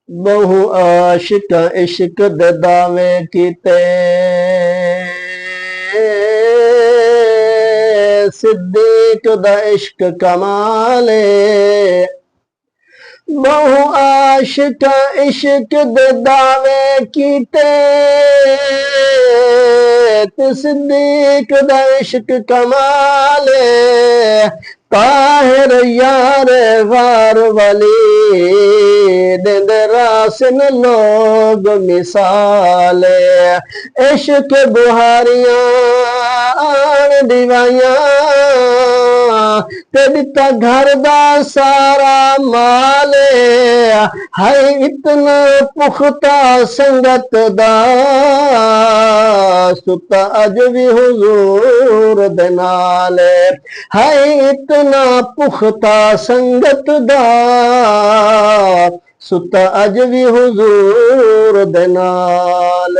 बहु आशिक इश्क दे दावे कीते, सिद्दीक दा इश्क कमाले। बहु आशिक इश्क दे दावे कीते, ते सिद्दीक दा इश्क कमाले। ताहिर यार वार वाली देंदे रासन लोग मिसाल। इश्क बुहारियां आन दिवाइयां ते दिता घर दा सारा माल। है इतना पुख्ता संगत दा सुता अज भी हुजूर दे नाल। है इतना पुख्ता संगत दा सुता अज भी हुजूर दे नाल।